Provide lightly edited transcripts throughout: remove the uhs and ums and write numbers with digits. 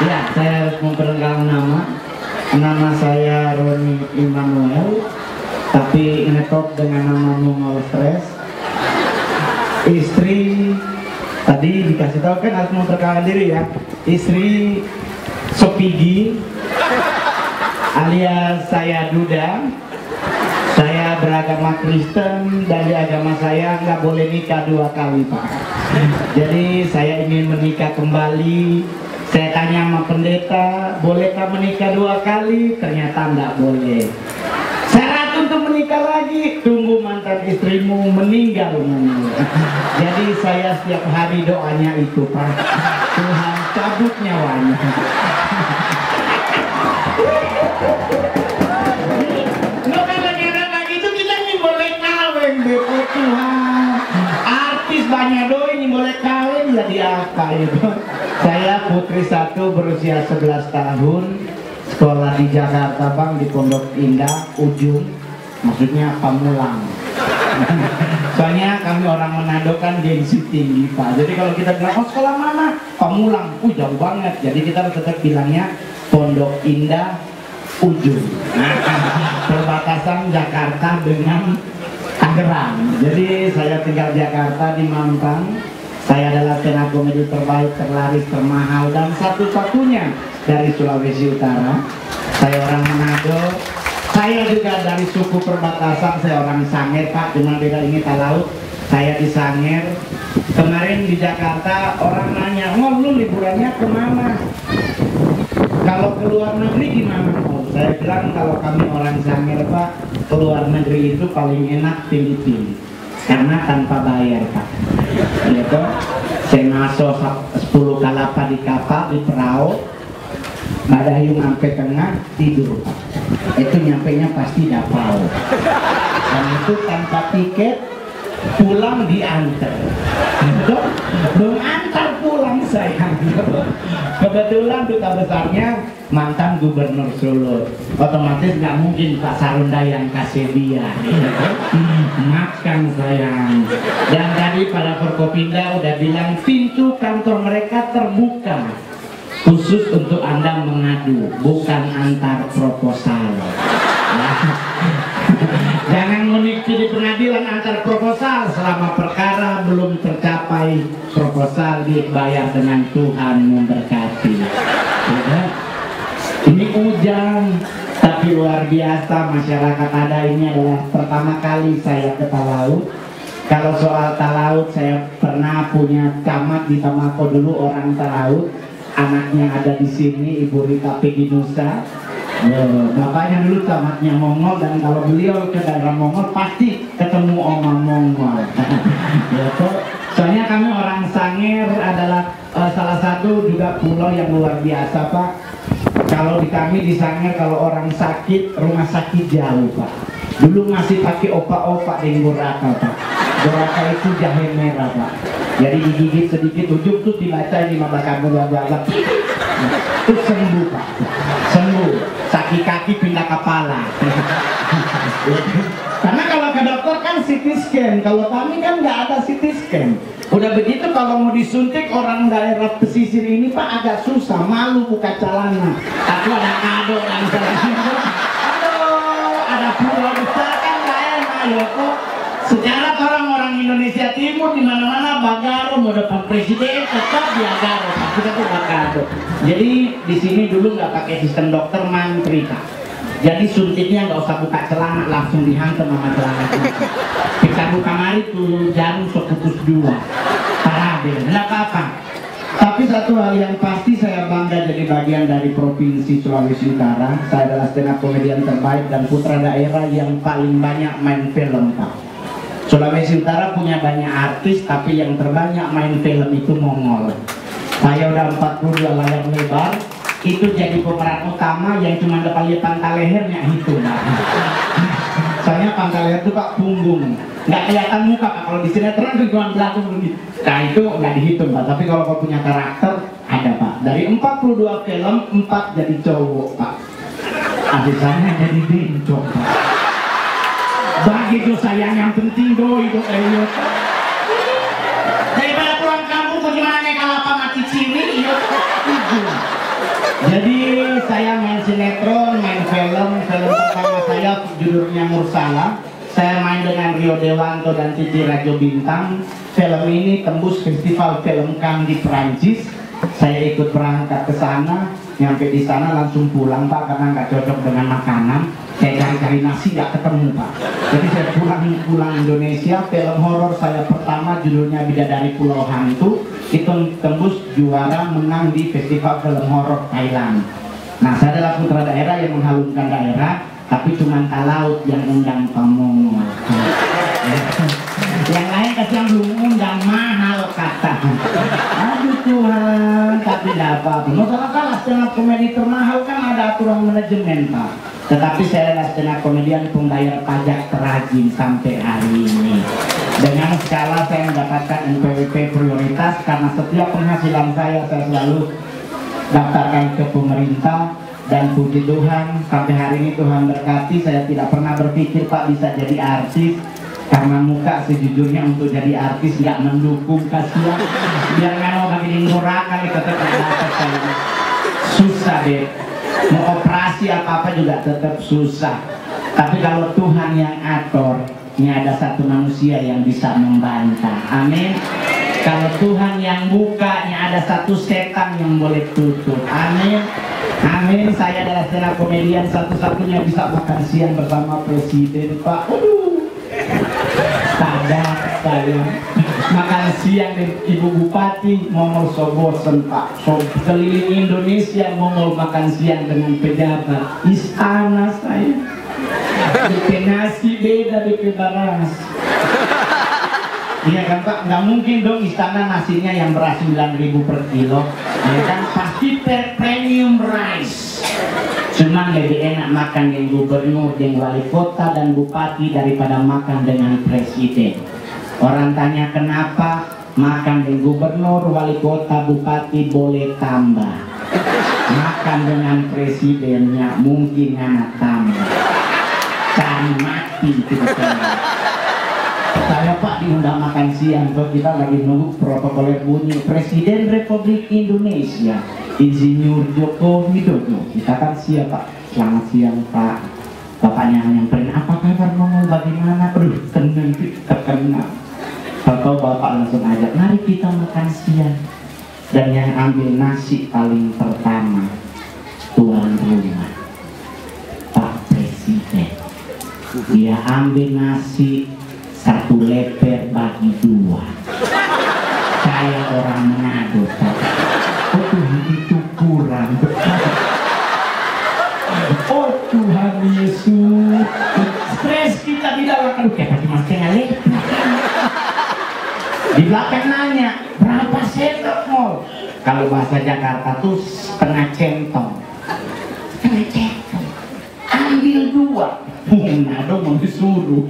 Ya, saya harus memperkenalkan nama. Nama saya Roni Immanuel, tapi ngetop dengan nama Mongol Stress. Istri tadi dikasih tahu kan harus memperkenalkan diri ya. Istri Sopigi alias saya Duda. Saya beragama Kristen dan di agama saya nggak boleh nikah 2 kali, Pak. Jadi saya ingin menikah kembali. Saya tanya sama pendeta, bolehkah menikah 2 kali? Ternyata nggak boleh. Syarat untuk menikah lagi, tunggu mantan istrimu meninggal. Jadi saya setiap hari doanya itu, Pak. Tuhan cabut nyawanya. Tuhan, artis banyak doi ini boleh kawin jadi apa itu? Saya putri 1 berusia 11 tahun, sekolah di Jakarta Bang, di Pondok Indah Ujung, maksudnya Pamulang. Soalnya kami orang Manado kan gengsi tinggi, Pak. Jadi kalau kita bilang oh sekolah mana? Pamulang, jauh banget. Jadi kita harus tetap bilangnya Pondok Indah Ujung. Perbatasan Jakarta dengan Tangerang. Jadi saya tinggal Jakarta di Mampang. Saya adalah stand up komedi terbaik, terlaris, termahal dan satu-satunya dari Sulawesi Utara. Saya orang Manado. Saya juga dari suku perbatasan. Saya orang Sanger, Pak. Cuma beda ini Talaut. Saya di Sanger. Kemarin di Jakarta orang nanya, "Oh, lu liburannya kemana? Kalau ke luar negeri gimana?" Oh, saya bilang kalau kami orang Sanger, Pak, ke luar negeri itu paling enak Filipina karena tanpa bayar, Pak. Gitu. Saya masuk 10 kalapa di kapal di perahu, badayung sampai tengah tidur, Pak. Itu nyampenya pasti dapau. Dan itu tanpa tiket, pulang diantar. Belum antar pulang saya. Kebetulan duta besarnya mantan gubernur Solo. Otomatis nggak mungkin Pak Sarunda yang kasih dia. Makan sayang. Dan tadi pada Forkopinda udah bilang pintu kantor mereka terbuka khusus untuk Anda mengadu, bukan antar proposal. Jangan menikmati di pengadilan antar proposal selama perkara belum tercapai, proposal dibayar dengan Tuhan memberkati. Ya. Ini hujan, tapi luar biasa masyarakat ada ini adalah pertama kali saya ke Talaut. Kalau soal Talaut saya pernah punya camat di Tamako dulu orang Talaut, anaknya ada di sini Ibu Rita Peginusa. Bapaknya dulu camatnya Mongol dan kalau beliau ke daerah Mongol pasti ketemu Oma Mongol. Gitu. Soalnya kami orang Sanger adalah salah satu juga pulau yang luar biasa, Pak. Kalau di kami di Sanger kalau orang sakit rumah sakit jauh, Pak. Dulu masih pakai opak-opak di Goraka, Pak. Goraka itu jahe merah, Pak. Jadi digigit sedikit ujung tuh dibaca ini mabaka agak itu sembuh, Pak. Sembuh. Sakit kaki pindah kepala. Karena kalau ke dokter kan CT scan, kalau kami kan nggak ada CT scan. Udah begitu kalau mau disuntik orang daerah pesisir ini Pak agak susah, malu buka celana. Aku ada kado dan celana. Aduh, ada pulau besar kan nggak enak ya kok. Sejarah orang-orang Indonesia Timur di mana-mana Bagaro mau depan presiden tetap di Agaro, Pak. Kita tuh Bagaro. Jadi di sini dulu nggak pakai sistem dokter mantri, Pak. Jadi suntiknya nggak usah buka celana, langsung dihantam sama celana. Kita buka mari tuh jarum seputus 2. Parabe, nggak apa-apa. Tapi satu hal yang pasti saya bangga jadi bagian dari Provinsi Sulawesi Utara. Saya adalah stand up komedian terbaik dan putra daerah yang paling banyak main film, Pak. Sulawesi Utara punya banyak artis, tapi yang terbanyak main film itu Mongol. Saya udah 42 layar lebar, itu jadi pemeran utama yang cuma depan lihat pangkal lehernya itu. Soalnya pangkal leher itu Pak punggung, nggak kelihatan muka Pak. Kalau di sinetron itu cuma belakang begini. Nah itu nggak dihitung Pak. Tapi kalau kau punya karakter ada Pak. Dari 42 film 4 jadi cowok Pak. Adik-adiknya jadi bencong Pak. Bagi dosa yang penting doi do ayo. Daripada pulang kampung bagaimana kalau apa mati ciri iyo. Jadi saya main sinetron, main film pertama saya judulnya Mursala. Saya main dengan Rio Dewanto dan Titi Rajo Bintang. Film ini tembus festival film Cannes di Prancis. Saya ikut berangkat ke sana, nyampe di sana langsung pulang Pak karena nggak cocok dengan makanan. Saya cari-cari nasi nggak ketemu Pak. Jadi saya pulang Indonesia. Film horor saya pertama judulnya Bidadari Pulau Hantu, itu tembus juara menang di festival film horor Thailand. Nah saya adalah putra daerah yang menghalumkan daerah, tapi cuma Talaut yang undang pamongol. Yang lain kasih yang belum undang mahal kata. Aduh Tuhan, tapi tidak apa-apa. Masalah kalah stand up komedi termahal kan ada aturan manajemen Pak. Tetapi saya adalah stand up komedian pembayar pajak terajin sampai hari ini. Dengan skala saya mendapatkan NPWP prioritas karena setiap penghasilan saya selalu daftarkan ke pemerintah. Dan puji Tuhan sampai hari ini Tuhan berkati, saya tidak pernah berpikir Pak bisa jadi artis. Karena muka sejujurnya untuk jadi artis nggak mendukung, kasihan. Biar nggak mau bagi murah kali tetap ada susah deh. Mau operasi apa-apa juga tetap susah. Tapi kalau Tuhan yang atur, ini ada satu manusia yang bisa membantah. Amin. Kalau Tuhan yang buka, ini ada satu setan yang boleh tutup. Amin. Amin. Saya adalah stand up komedian satu-satunya bisa makan siang bersama Presiden Pak. Sadar saya makan siang dengan Ibu Bupati Mongol Sobosen Pak. Keliling Indonesia Mongol makan siang dengan pejabat. Istana saya DP nasi beda DP baras. Iya kan Pak, nggak mungkin dong istana nasinya yang beras 9.000 per kilo. Ya kan pasti premium rice. Cuman lebih enak makan dengan gubernur, dengan wali kota dan bupati daripada makan dengan presiden. Orang tanya kenapa makan dengan gubernur, wali kota, bupati boleh tambah. Makan dengan presidennya mungkin anak tambah. Cari mati kita. Saya Pak diundang makan siang, kita lagi nunggu protokoler bunyi Presiden Republik Indonesia Insinyur Joko Widodo. Kita kan siap Pak, selamat siang Pak. Bapaknya nyamperin, apa kabar Mongol, bagaimana? Aduh, tenang terkenal. Tahu Bapak langsung ajak, mari kita makan siang. Dan yang ambil nasi paling pertama tuan rumah, Pak Presiden. Dia ambil nasi satu leper bagi dua. Saya orang Manado Pak. Oh Tuhan itu kurang. Oh Tuhan Yesus. Stres kita tidak akan kayak masih ngalih. Di belakang nanya berapa sendok Mol? Kalau bahasa Jakarta tuh setengah centong. Setengah centong. Ambil dua. Manado mau disuruh.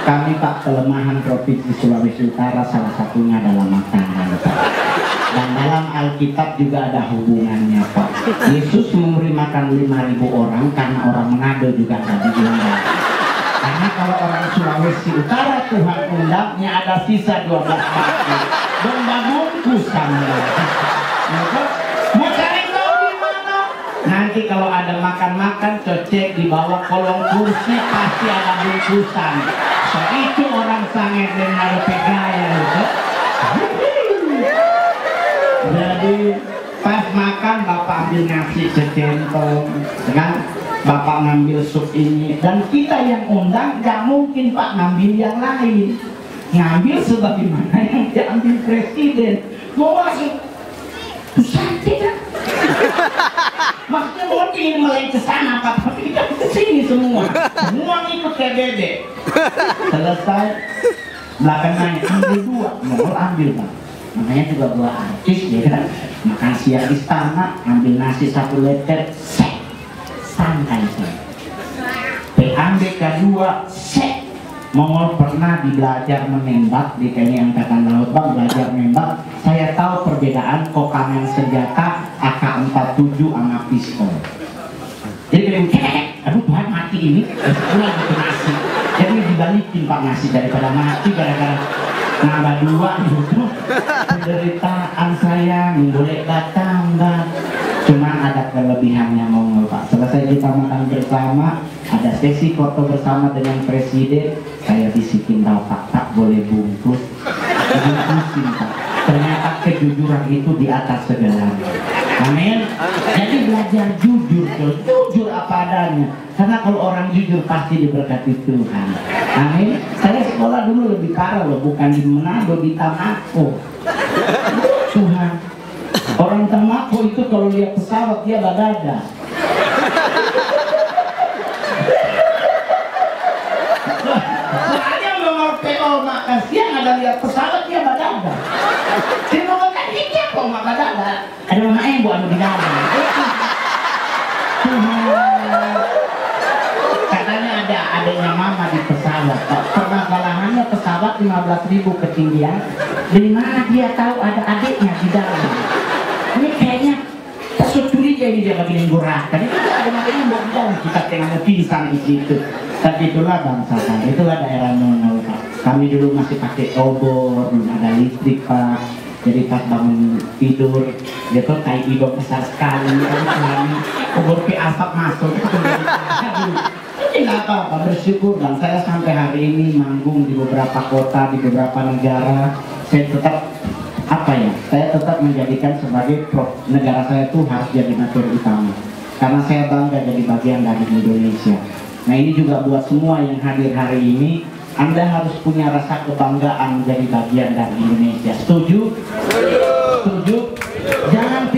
Kami Pak kelemahan Provinsi Sulawesi Utara salah satunya adalah makanan Pak. Dan dalam Alkitab juga ada hubungannya Pak. Yesus memberi makan 5.000 orang karena orang Manado juga tadi diundang. Karena kalau orang Sulawesi Utara Tuhan undangnya ada sisa 12 baki. Domba bungkusan. Mau cari tahu di mana? Nanti kalau ada makan-makan cocek di bawah kolong kursi pasti ada bungkusan. So, itu orang sangat dengan pegaya itu. Jadi pas makan Bapak ambil nasi secentong, kan? Bapak ngambil sup ini dan kita yang undang gak mungkin Pak ngambil yang lain. Ngambil sebagaimana yang diambil Presiden. Mau masuk santai kan? Maksudnya mau ingin meleng ke sana Pak, tapi kita ke sini semua ngikut kayak bebek. Selesai belakang nanya ambil dua, mau ambil Pak. Makanya juga gua artis ya kan, makan siang istana ambil nasi satu leter, set santai sih. Ambil kedua, set. Mongol pernah belajar menembak di TNI Angkatan Laut Bang, belajar menembak. Saya tahu perbedaan kokangan senjata AK-47 sama pistol. Jadi aduh Tuhan mati ini, pulang ke nasi. Jadi dibalikin Pak nasi daripada mati gara-gara nambah dua gitu. Penderitaan saya boleh datang Bang. Cuma kelebihannya Mongol Pak. Selesai kita makan bersama, ada sesi foto bersama dengan presiden, saya bisikin Bapak, tak boleh bungkus. Bungkusin Pak. Ternyata kejujuran itu di atas segalanya. Amin. Jadi belajar jujur, jujur apa adanya. Karena kalau orang jujur pasti diberkati Tuhan. Amin. Saya sekolah dulu lebih parah loh, bukan di Manado, di Tamako. Tuhan. Orang Tamako itu kalau lihat pesawat dia badada. Soalnya mau PO makasih ada lihat pesawat dia badada. Dia mau makan dia kok mak badada. Ada mama ibu anu di dalam. Katanya ada adanya mama di pesawat. Permasalahannya pesawat 15.000 ketinggian. Dari mana dia tahu ada adiknya di dalam? Ini kayaknya curiga ini dia bikin gurah. Tadi ada makanya mau di dalam kita tengah pingsan di situ. Tapi itulah bangsa kan. Itulah daerah Nonol Pak. Kami dulu masih pakai obor, belum ada listrik Pak. Jadi pas bangun tidur, dia tuh kayak hidung besar sekali, kubur ke asap masuk, itu nggak apa-apa, bersyukur. Dan saya sampai hari ini manggung di beberapa kota, di beberapa negara, saya tetap saya tetap menjadikan sebagai negara saya itu harus jadi materi utama, karena saya bangga jadi bagian dari Indonesia. Nah ini juga buat semua yang hadir hari ini. Anda harus punya rasa kebanggaan menjadi bagian dari Indonesia. Setuju? Setuju? Jangan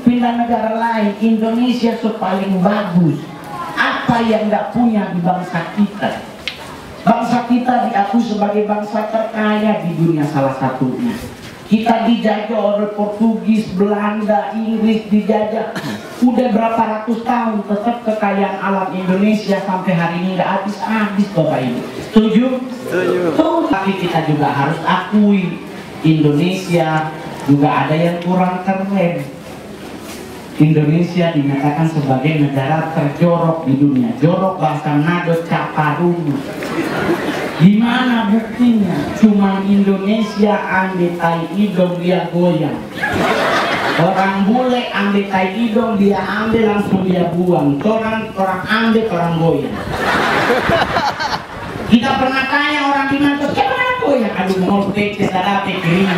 pindah negara lain. Indonesia paling bagus. Apa yang tidak punya di bangsa kita? Bangsa kita diakui sebagai bangsa terkaya di dunia salah satunya. Kita dijajah oleh Portugis, Belanda, Inggris, dijajah. Udah berapa ratus tahun, tetap kekayaan alam Indonesia sampai hari ini nggak habis-habis Bapak Ibu. Setuju? Setuju. Tapi kita juga harus akui, Indonesia juga ada yang kurang keren. Indonesia dinyatakan sebagai negara terjorok di dunia. Jorok bahasa Nado Caparungu. Gimana buktinya? Cuma Indonesia ambil tai hidung dia goyang. Orang bule ambil tai hidung dia ambil langsung dia buang. Orang ambil orang goyang. Kita pernah tanya orang di mana gimana goyang? Aduh mau peke salah peke.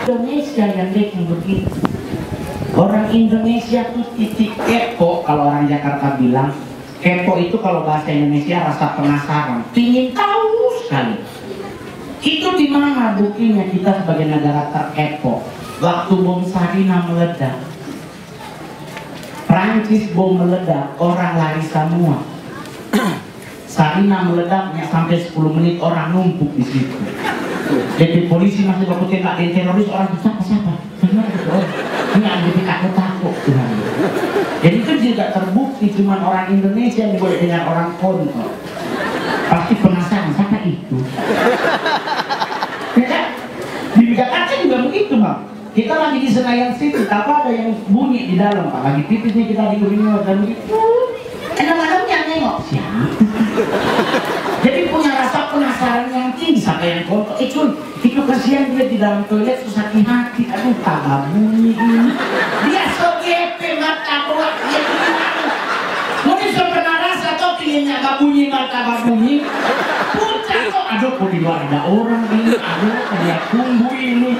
Indonesia yang bikin begitu. Orang Indonesia tuh titik kepo, kalau orang Jakarta bilang. Kepo itu kalau bahasa Indonesia rasa penasaran, ingin tahu sekali. Itu di mana buktinya kita sebagai negara terkepo? Waktu bom Sarina meledak, Prancis bom meledak, orang lari semua. Sarina meledaknya sampai 10 menit orang numpuk di situ. Jadi polisi masih baku tembak dan teroris orang siapa? Ini ada takut Tuhan. Jadi itu juga terbukti cuma orang Indonesia yang boleh dengan orang kontol. Pasti penasaran siapa itu. Ya kan? Di Jakarta juga begitu Bang. Kita lagi di Senayan City, apa ada yang bunyi di dalam Pak. Lagi tipisnya kita di Kuningan dan begitu. Malamnya nengok siapa. Jadi punya rasa penasaran yang tinggi sampai yang kontol. Itu kasihan dia di dalam toilet susah hati. Aduh tambah bunyi ini. Dia sogepe mata buat dia gimana. Mungkin so pernah rasa kau pilihnya gak bunyi mata bunyi. Puncak kok. Aduh kok di luar ada orang ini. Aduh dia tunggu ini.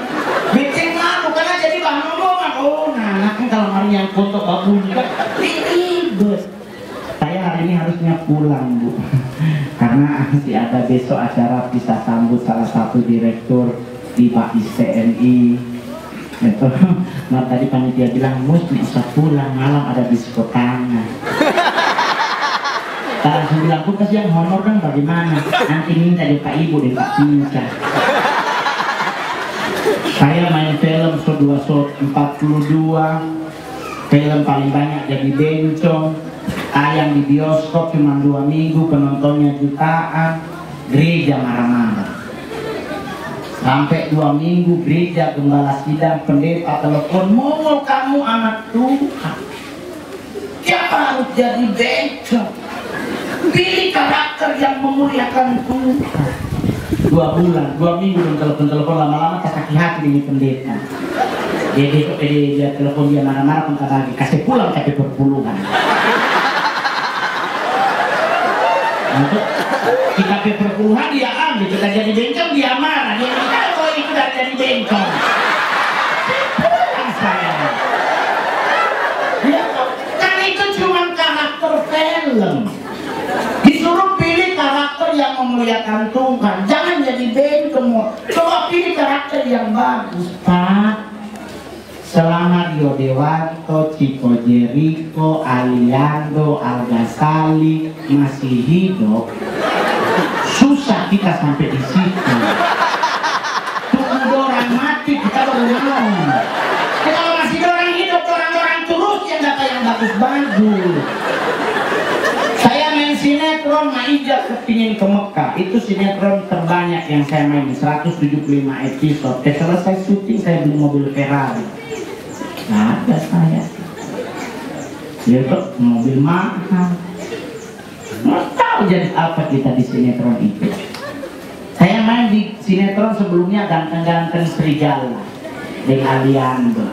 Bikin malu karena jadi bahan omongan. Oh nah kan kalau hari yang kontol gak bunyi kan ribet. Saya hari ini harusnya pulang Bu. Karena masih ada besok acara bisa sambut salah satu direktur di Bais TNI. Gitu. Nah tadi panitia bilang Mus bisa pulang malam ada diskotannya. Langsung bilang aku kasihan honor kan bagaimana? Nanti minta dari Pak Ibu dan Pak Pinca. Saya main film so 42, film paling banyak jadi bencong. Tayang di bioskop cuma 2 minggu, penontonnya jutaan, gereja marah-marah. Sampai 2 minggu gereja, gembala sidang, pendeta telepon, mau kamu anak Tuhan. Siapa harus jadi bencong? Pilih karakter yang memuliakan Tuhan. 2 bulan, 2 minggu telepon-telepon lama-lama tak sakit hati ini pendeta. Jadi dia telepon dia marah-marah pun kata lagi kasih pulang tapi perpuluhan. Untuk kita ke perpuluhan dia ambil, kita jadi bencong dia marah, dia bilang kalau itu udah jadi bencong. Pulang saya. Ya, kan itu cuma karakter film. Disuruh pilih karakter yang memuliakan Tuhan, jangan jadi bencong. Coba pilih karakter yang bagus, Pak. Selama Rio Dewanto, Chico Jericho, Aliando, Al-Ghazali masih hidup, susah kita sampai di situ. Tunggu orang mati kita baru mau. Kalau masih orang hidup, orang-orang terus yang data yang bagus-bagus. Saya main sinetron Maija kepingin ke Mekah. Itu sinetron terbanyak yang saya main, 175 episode. Selesai syuting saya beli mobil Ferrari. Nah, ada saya. Dia tuh mobil mahal. Nggak tahu jadi apa kita di sinetron itu. Saya main di sinetron sebelumnya ganteng-ganteng Serigala dengan Aliando.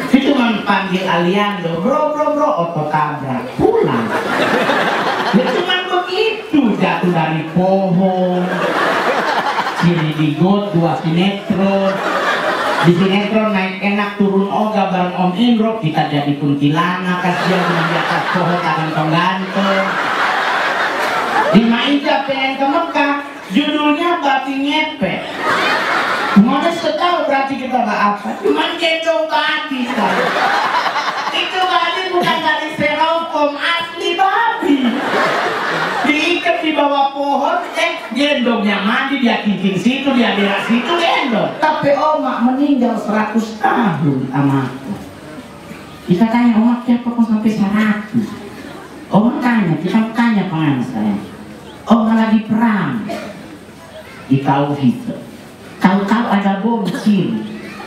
Itu panggil Aliando, bro, otot tabrak, pulang. Ya cuma begitu, jatuh dari pohon. Ciri digot, 2 sinetron. Di sinetron naik enak turun oga bareng Om Indro, kita jadi kuntilanak kasihan di atas pohon ganteng-ganteng. Di Maija pengen ke Mekah, judulnya babi ngepet. Mana setahu berarti kita nggak apa, cuma gendong babi kan. Itu babi bukan dari styrofoam, asli babi. Diikat di bawah pohon, gendongnya mandi, dia kincing situ, dia berak situ, gendong. Tapi omak meninggal 100 tahun sama aku. Kita tanya omak siapa kok sampai 100? Omak tanya, kita tanya pengen saya. Omak lagi perang di Tauhid. Tahu-tahu ada bom ciri,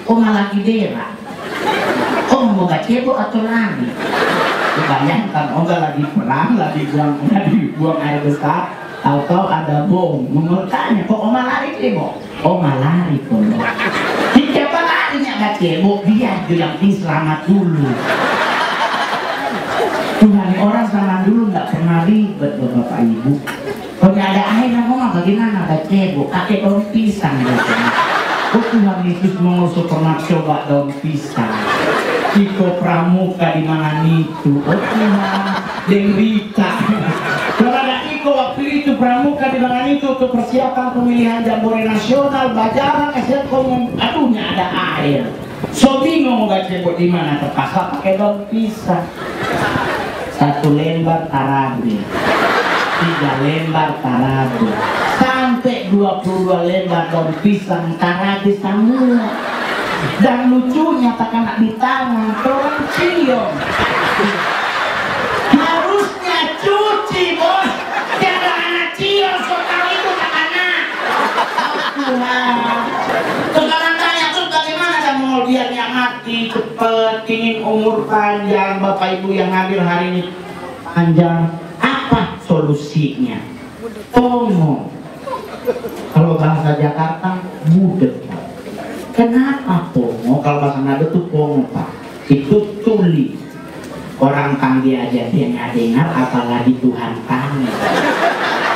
omak lagi berak. Omak mau gak cebok atau lari? Bayangkan omak lagi perang, lagi buang air besar. Tahu-tahu ada bom, menurutnya kok oma lari cebok? Oma lari kok. Siapa larinya gak cebok? Dia yang penting selamat dulu. Tuhan orang selamat dulu gak pernah ribet bapak ibu. Kalau gak ada air, oma bagaimana gak cebok? Pakai daun pisang gitu. Oh Tuhan Yesus mengusuk pernah coba daun pisang. Iko Pramuka di mana itu? Oh Tuhan, Dengrita. Kalau ada Iko waktu itu Pramuka di mana itu untuk persiapan pemilihan Jambore Nasional, Bajaran, SLKOM, aduhnya ada air. So bingung mau baca di mana, terpaksa pakai daun pisang. 1 lembar tarabe, 3 lembar tarabe, sampai 22 lembar daun pisang tarabe semua. Dan lucunya tak kena di tangan, orang cium. Harusnya cuci bos, tiada anak cium, soal itu tak kena. Sekarang tanya tuh bagaimana kamu mau biarnya mati cepet, ingin umur panjang, bapak ibu yang hadir hari ini panjang, apa solusinya? Pongo. Kalau bahasa Jakarta budek. Kenapa pongo? Kalau bahasa Nado tuh pongo pak, itu tuli. Orang panggil aja dia nggak dengar, apalagi Tuhan panggil.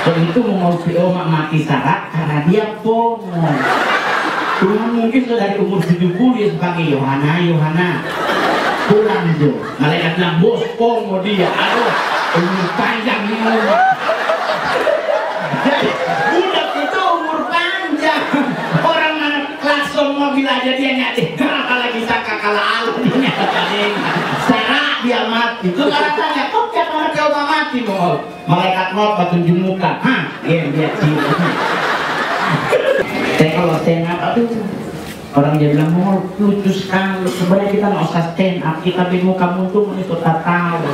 Dan itu mau si omak mati syarat karena dia pongo. Tuhan mungkin sudah dari umur 70 dia sebagai Yohana pulang tuh. Malaikat bilang bos pongo dia, aduh umur panjang nih omak. Jadi budak itu umur panjang. Orang mana langsung mobil aja dia nggak dengar, apalagi sangka kalah alam dia nggak dengar. Serak dia mati. Tuh orang tanya, kok tiap orang coba mati mau? Malaikat maut batu jemukan, dia cium. Kalau stand up, aduh, orang dia bilang mau lucu sekali. Sebenarnya kita nggak usah stand up, kita bingung muka tuh itu tak tahu.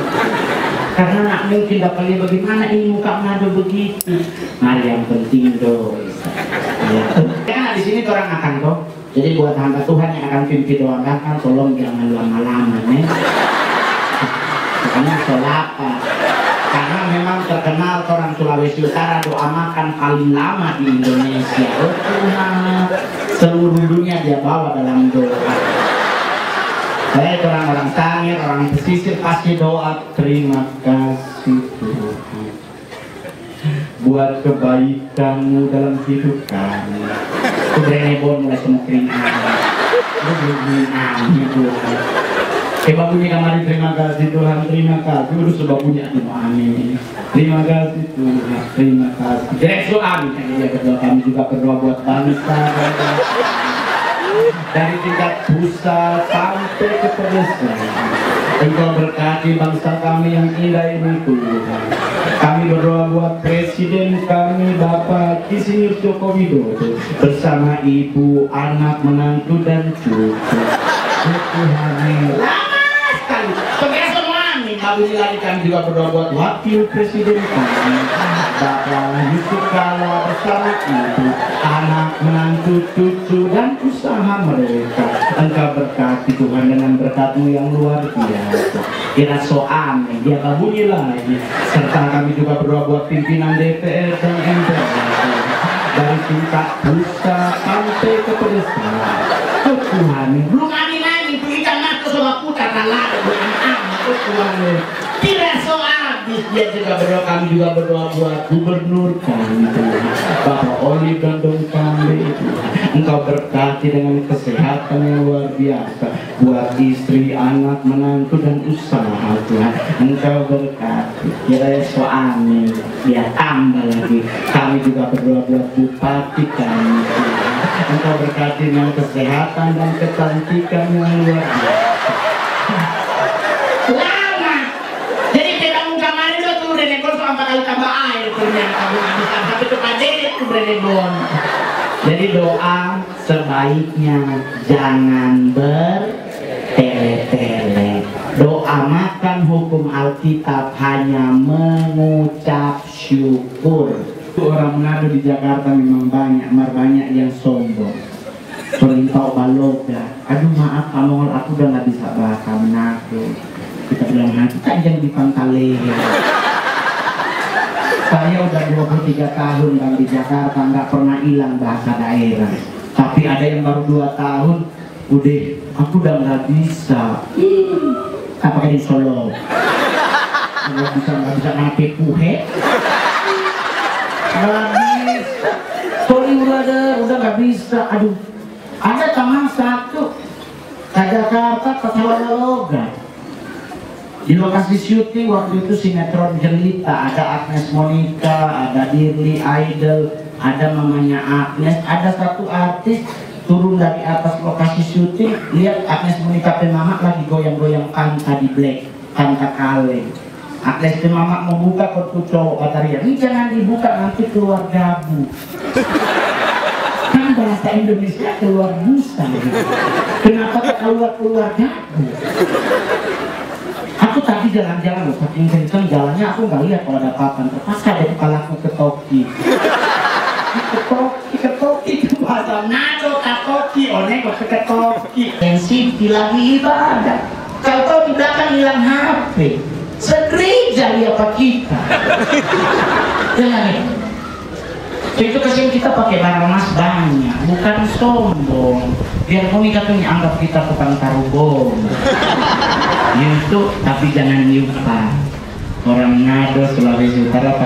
Karena nak mungkin dapat lihat bagaimana ini muka Nado begitu. Mari yang penting dong. Ya. Karena di sini orang akan kok. Jadi buat hamba Tuhan yang akan pimpin doakan, tolong jangan lama-lama, ya. Karena solapa. Karena memang terkenal orang Sulawesi Utara doa makan paling lama di Indonesia. Oh Tuhan, seluruh dunia dia bawa dalam doa. Saya orang-orang Sangir, orang pesisir pasti doa terima kasih Tuhan buat kebaikanmu dalam hidup kami. Udah nebon mulai semua keringan. Coba bunyi kamar terima kasih Tuhan, terima kasih. Udah sebab punya amin. Terima kasih Tuhan, terima kasih. Jadi soal kami juga berdoa buat bangsa. Dari tingkat pusat sampai ke pedesaan, Engkau berkati bangsa kami yang indah ini Tuhan. Kami berdoa buat Presiden kami Bapak Insinyur Joko Widodo bersama ibu, anak, menantu dan cucu. Tuhan, lama sekali. Sebenarnya semua amin. Lalu lagi kami juga berdoa buat Wakil Presiden kami Bapak Yusuf Kala bersama ibu, anak, menantu, cucu dan usaha mereka. Engkau berkati Tuhan dengan berkat-Mu yang luar biasa. Kira soal dia bunyi lagi. Serta kami juga berdoa buat pimpinan DPR dan MPR dari tingkat pusat sampai ke pedesaan. Tuhan, belum amin kita ngaku sama putar lalu Tuhan. Tidak soal. Dia juga berdoa, kami juga berdoa buat gubernur kami Bapak Oli Gandong kami. Engkau berkati dengan kesehatan yang luar biasa buat istri, anak, menantu dan usaha Tuhan. Engkau berkati. Kira soalnya dia tambah lagi. Kami juga berdoa buat bupati kami Tuhan. Engkau berkati dengan kesehatan dan kecantikan yang luar biasa. Tambah air jadi doa sebaiknya jangan bertele-tele. Doa makan hukum Alkitab hanya mengucap syukur. Orang Manado di Jakarta memang banyak yang sombong. Perintah baloga. Aduh maaf kamu, aku udah nggak bisa bahasa Manado. Kita bilang nanti kan yang di Pantale. Saya udah 23 tahun kan di Jakarta, nggak pernah hilang bahasa daerah. Tapi ada yang baru 2 tahun, aku udah nggak bisa. Apa kayak di Solo? Nggak bisa ngapain puhe. Nggak bisa. Sorry udah nggak bisa. Aduh, ada teman satu ke Jakarta ke Sawalologa. Di lokasi syuting waktu itu sinetron Jelita, ada Agnes Monica, ada Dirli Idol, ada mamanya Agnes, ada satu artis turun dari atas lokasi syuting, lihat Agnes Monica Pemama lagi goyang-goyang kanta di Black, kanta kaleng. Agnes Pemama mau buka ke cowok kata dia, ini jangan dibuka nanti keluar gabu. Kan bahasa Indonesia keluar busa. Kenapa keluar gabu? Aku tadi jalan-jalan loh, saking kenceng jalannya aku nggak lihat kalau ada papan. Terpaksa ada kepalaku ketoki. Ketoki itu bahasa Nado, katoki, kok ketoki. Tensi lagi ibadah. Kalau tahu di belakang hilang HP, segereja dia apa kita. Jangan nih. Itu kasihan kita pakai barang emas banyak, bukan sombong. Biar kau anggap kita tukang tarubong. Itu tapi jangan lupa orang Manado Sulawesi Utara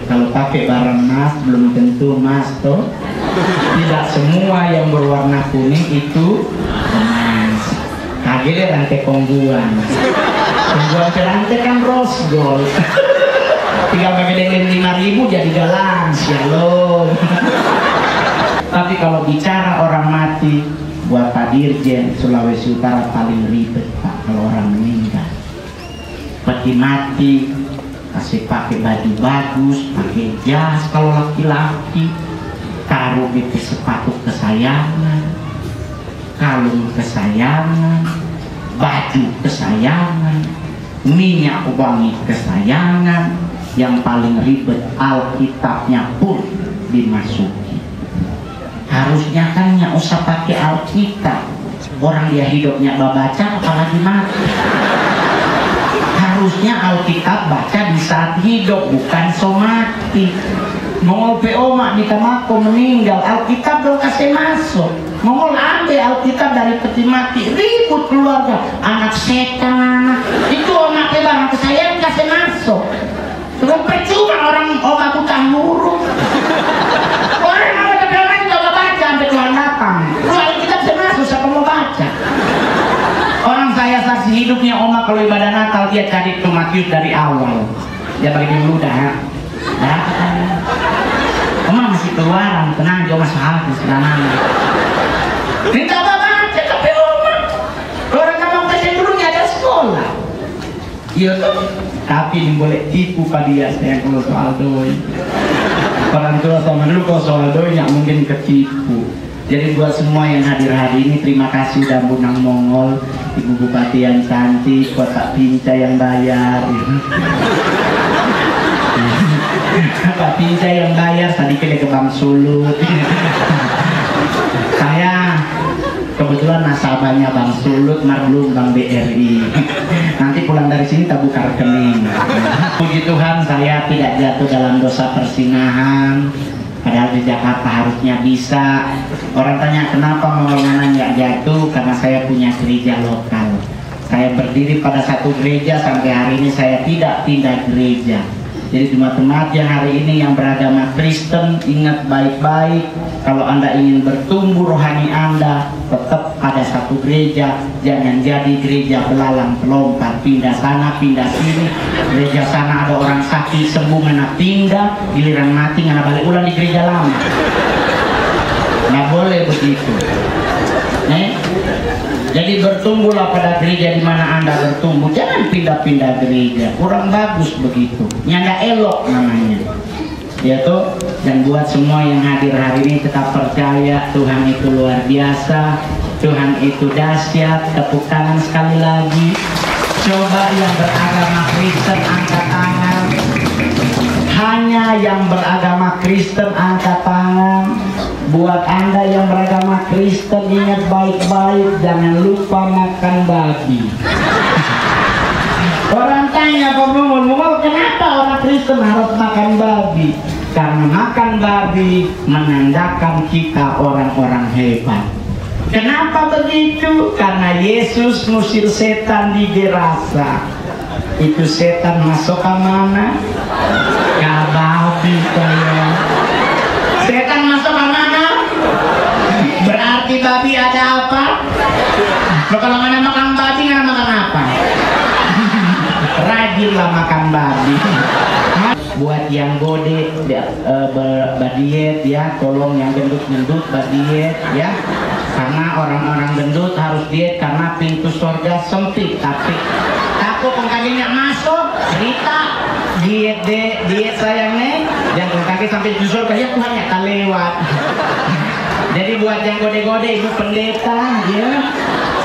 kalau pakai barang emas belum tentu emas toh. Tidak semua yang berwarna kuning itu emas. Kaget rantai kongguan rantai kan rose gold. Tinggal pakai dengan 5.000 jadi galang shalom. Tapi kalau bicara orang mati, buat Pak Dirjen Sulawesi Utara paling ribet Pak kalau orang meninggal. Peti mati kasih pakai baju bagus, pakai jas kalau laki-laki, taruh di sepatu kesayangan, kalung kesayangan, baju kesayangan, minyak wangi kesayangan. Yang paling ribet Alkitabnya pun dimasuki. Harusnya kan nggak usah pakai Alkitab. Orang dia hidupnya baca apalagi mati. Harusnya Alkitab baca di saat hidup bukan so mati. Mongol peoma di Tamako meninggal, Alkitab belum kasih masuk. Mongol ambil Alkitab dari peti mati, ribut keluarga, anak setan, itu oma barang kesayangan kasih masuk. Belum percuma orang oma buta huruf. Orang mau terkenal coba baca sampai Tuhan datang. Lu Alkitab saya masuk, siapa mau baca? Orang saya saksi hidupnya oma kalau ibadah Natal dia cari tuh Matius dari awal. Dia bagi dulu dah. Oma masih keluaran, tenang dia masih habis sekarang. Minta apa baca tapi oma. Orang kamu kasih dulunya ada sekolah. Iya tuh. Tapi ini boleh tipu pak dia yang kalau soal doi. Orang tua sama dulu kalau soal doi nggak mungkin ketipu. Jadi buat semua yang hadir hari ini terima kasih udah undang Mongol, Ibu Bupati yang cantik, Kotak Pinca yang bayar. Pak Pinca yang bayar tadi ke Bang Sulut. Saya kebetulan nasabahnya Bang Sulut, Marlum Bang BRI. Nanti pulang dari sini tak buka rekening. Puji Tuhan saya tidak jatuh dalam dosa persinahan. Padahal di Jakarta harusnya bisa. Orang tanya kenapa Mongolana nggak jatuh, karena saya punya gereja lokal. Saya berdiri pada satu gereja sampai hari ini saya tidak pindah gereja. Jadi jemaat-jemaat yang hari ini yang beragama Kristen, ingat baik-baik, kalau Anda ingin bertumbuh rohani Anda, tetap ada satu gereja, jangan jadi gereja belalang pelompat, pindah sana, pindah sini. Gereja sana ada orang sakit sembuh, ngana pindah, giliran mati ngana balik ulang di gereja lama. Nggak boleh begitu. Jadi bertumbuhlah pada gereja di mana Anda bertumbuh, jangan pindah-pindah gereja, kurang bagus begitu, nyanda elok namanya. Ya tuh, dan buat semua yang hadir hari ini tetap percaya Tuhan itu luar biasa, Tuhan itu dahsyat. Tepuk tangan sekali lagi. Coba yang beragama Kristen angkat tangan. Hanya yang beragama Kristen angkat tangan. Buat Anda yang beragama Kristen ingat baik-baik, jangan lupa makan babi. Orang tanya Pak Mongol, kenapa orang Kristen harus makan babi? Karena makan babi menandakan kita orang-orang hebat. Kenapa begitu? Karena Yesus ngusir setan di Gerasa. Itu setan masuk ke mana? Ke babi saya. Setan masuk ke mana? Berarti babi ada apa? Loh, kalau mana makan babi, nggak makan apa? Rajinlah makan babi. Buat yang gode badiet ya, tolong yang gendut-gendut badiet ya. Karena orang-orang gendut harus diet karena pintu surga sempit. Tapi takut pengkajinya masuk, cerita diet sayangnya, jangan kaki sampai pintu surga ya Tuhan ya tak lewat. Jadi buat yang gode-gode ibu pendeta ya,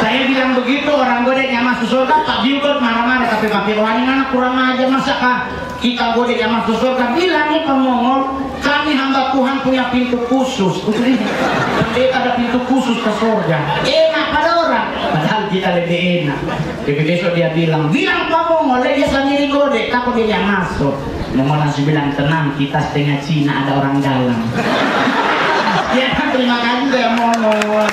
saya bilang begitu, orang godenya masuk surga tak juga marah-marah, tapi pakai rohani anak kurang aja, masa kah kita godenya masuk surga? Bilang nih Pak Mongol, kami hamba Tuhan punya pintu khusus. Pendeta ada pintu khusus ke surga, enak pada orang, padahal kita lebih enak. Jadi besok dia bilang Pak Mongol, dia sendiri gode, takut dia masuk. Mongol langsung bilang tenang, kita setengah Cina, ada orang dalam. Ya terima kasih ya Mongol.